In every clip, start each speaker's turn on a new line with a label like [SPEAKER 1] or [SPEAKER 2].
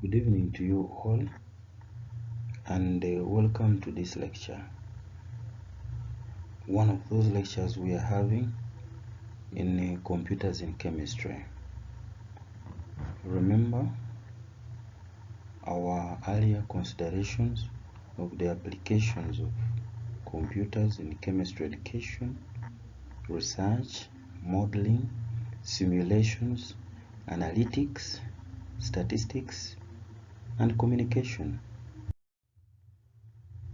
[SPEAKER 1] Good evening to you all, and welcome to this lecture. One of those lectures we are having in computers in chemistry. Remember our earlier considerations of the applications of computers in chemistry education, research, modeling, simulations, analytics, statistics, and communication.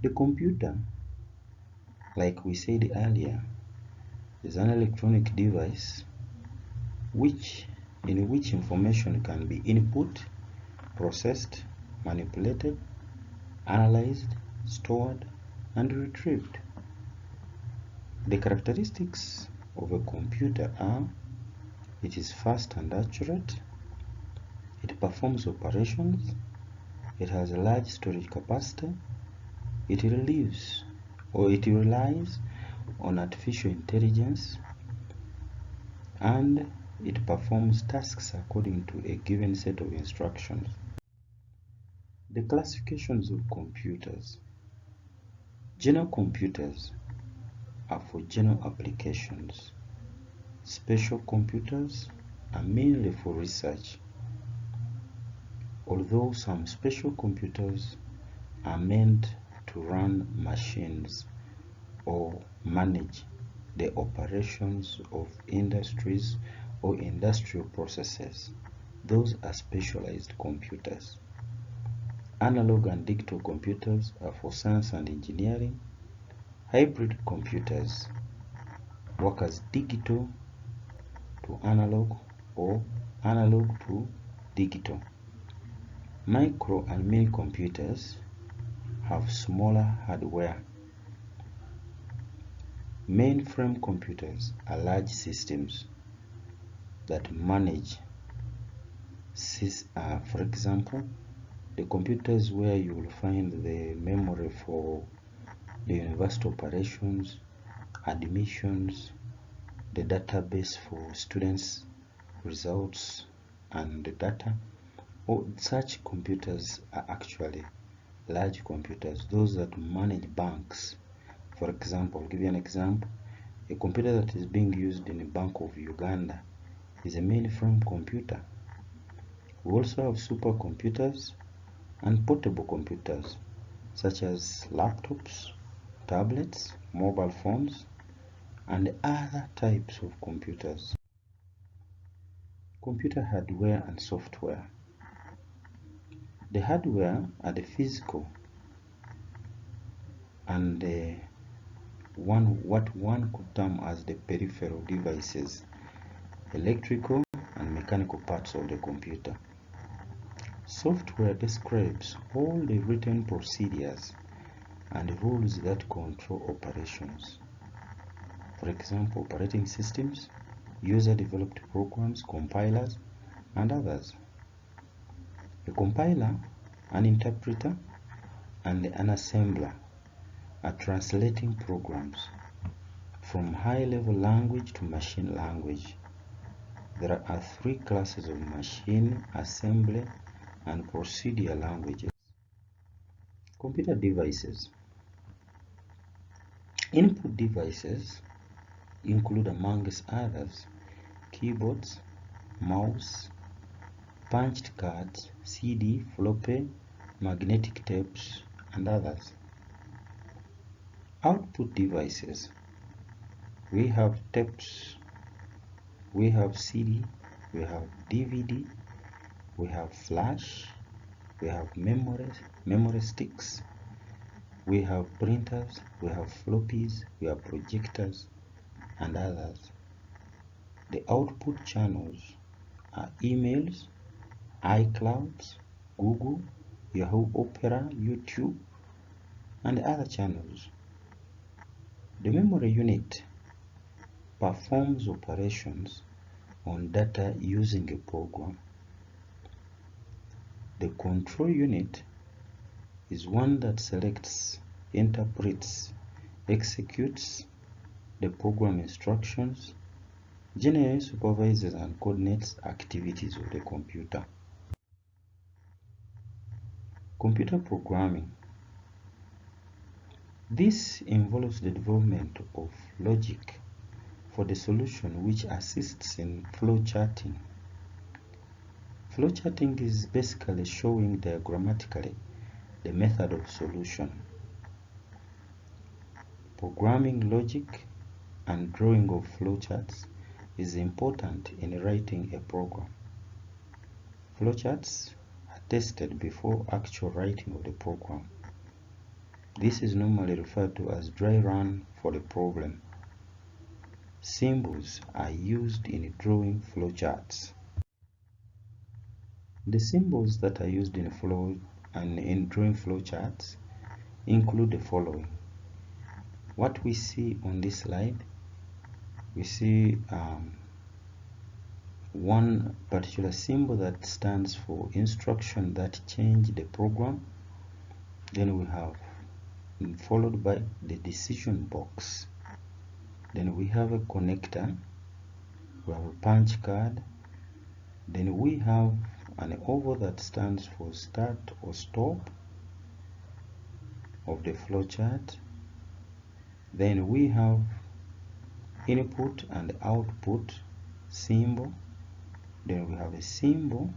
[SPEAKER 1] The computer, like we said earlier, is an electronic device in which information can be input, processed, manipulated, analyzed, stored, and retrieved. The characteristics of a computer are: it is fast and accurate, it performs operations, it has a large storage capacity, it relies on artificial intelligence, and it performs tasks according to a given set of instructions. The classifications of computers. General computers are for general applications. Special computers are mainly for research, although some special computers are meant to run machines or manage the operations of industries or industrial processes. Those are specialized computers. Analog and digital computers are for science and engineering. Hybrid computers work as digital to analog or analog to digital. Micro and mini computers have smaller hardware. Mainframe computers are large systems that manage, for example, the computers where you will find the memory for the university operations, admissions, the database for students' results and the data. Such computers are actually large computers, those that manage banks. For example, I'll give you an example. A computer that is being used in the Bank of Uganda is a mainframe computer. We also have supercomputers and portable computers, such as laptops, tablets, mobile phones, and other types of computers. Computer hardware and software. The hardware are the physical and what one could term as the peripheral devices, electrical and mechanical parts of the computer. Software describes all the written procedures and rules that control operations. For example, operating systems, user-developed programs, compilers, and others. A compiler, an interpreter, and an assembler are translating programs from high-level language to machine language. There are three classes of machine, assembly, and procedure languages. Computer devices. Input devices include, amongst others, keyboards, mouse, punched cards, CD, floppy, magnetic tapes, and others. Output devices. We have tapes, we have CD, we have DVD, we have flash, we have memory sticks, we have printers, we have floppies, we have projectors, and others. The output channels are emails, iClouds, Google, Yahoo Opera, YouTube, and other channels. The memory unit performs operations on data using a program. The control unit is one that selects, interprets, executes the program instructions, generally supervises and coordinates activities of the computer. Computer programming. This involves the development of logic for the solution which assists in flowcharting. Flowcharting is basically showing diagrammatically the method of solution. Programming logic and drawing of flowcharts is important in writing a program. Flowcharts are tested before actual writing of the program. This is normally referred to as dry run for the problem. Symbols are used in drawing flowcharts. The symbols that are used in drawing flowcharts include the following. What we see on this slide, we see one particular symbol that stands for instruction that change the program. Then we have followed by the decision box. Then we have a connector, we have a punch card, then we have an oval that stands for start or stop of the flowchart. Then we have input and output symbol. Then we have a symbol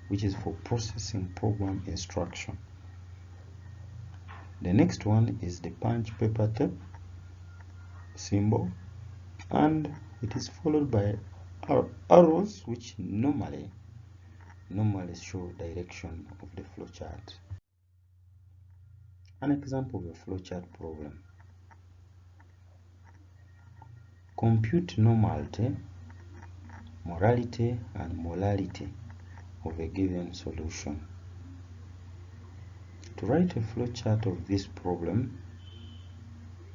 [SPEAKER 1] which is for processing program instruction. The next one is the punch paper tape symbol, and it is followed by arrows which normally show direction of the flowchart. An example of a flowchart problem. Compute normality, morality, and molality of a given solution. To write a flowchart of this problem,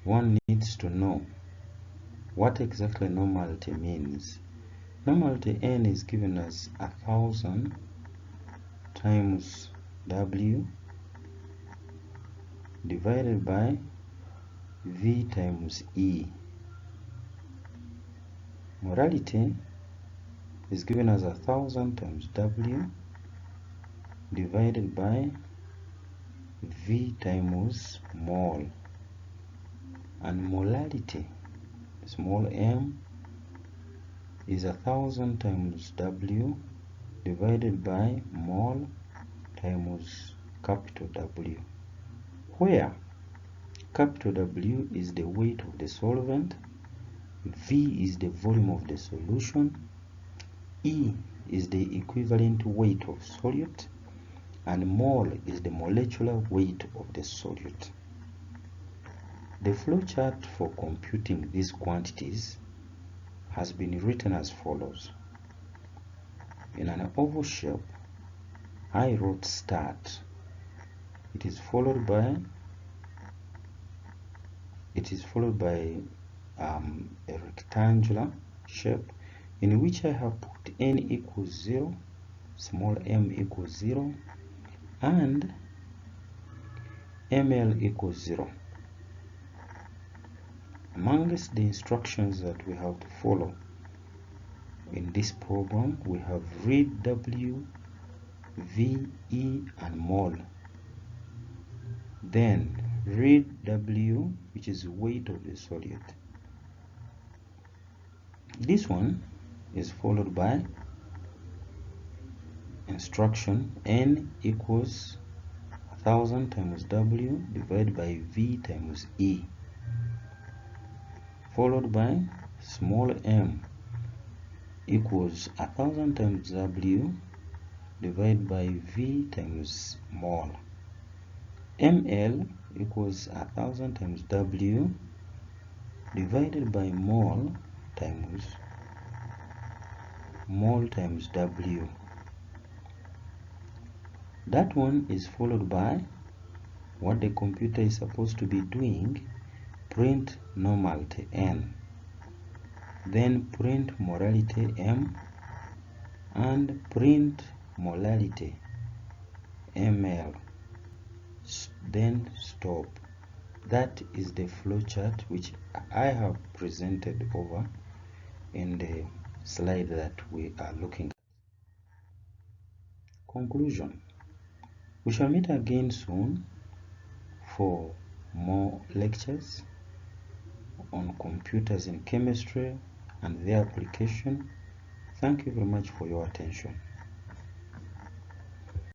[SPEAKER 1] one needs to know what exactly normality means. Normality N is given as 1000 times W divided by V times E. Morality is given as 1000 times W divided by V times mole. And molality, small m, is 1000 times W divided by mole times capital W, where capital W is the weight of the solvent, V is the volume of the solution, E is the equivalent weight of solute, and mole is the molecular weight of the solute. The flowchart for computing these quantities has been written as follows. In an oval shape, I wrote start. It is followed by a rectangular shape in which I have put n equals 0, small m equals 0, and ml equals 0. Amongst the instructions that we have to follow in this program, we have read W, V, E, and mole. Then read W, which is weight of the solute. This one is followed by instruction N equals 1000 times W divided by V times E, followed by small m equals 1000 times W divided by V times mole. ml equals 1000 times W divided by mole times W. That one is followed by what the computer is supposed to be doing, print normality N, then print morality M, and print molality ml, then stop. That is the flowchart which I have presented over in the slide that we are looking at. Conclusion. We shall meet again soon for more lectures on computers in chemistry and their application. Thank you very much for your attention.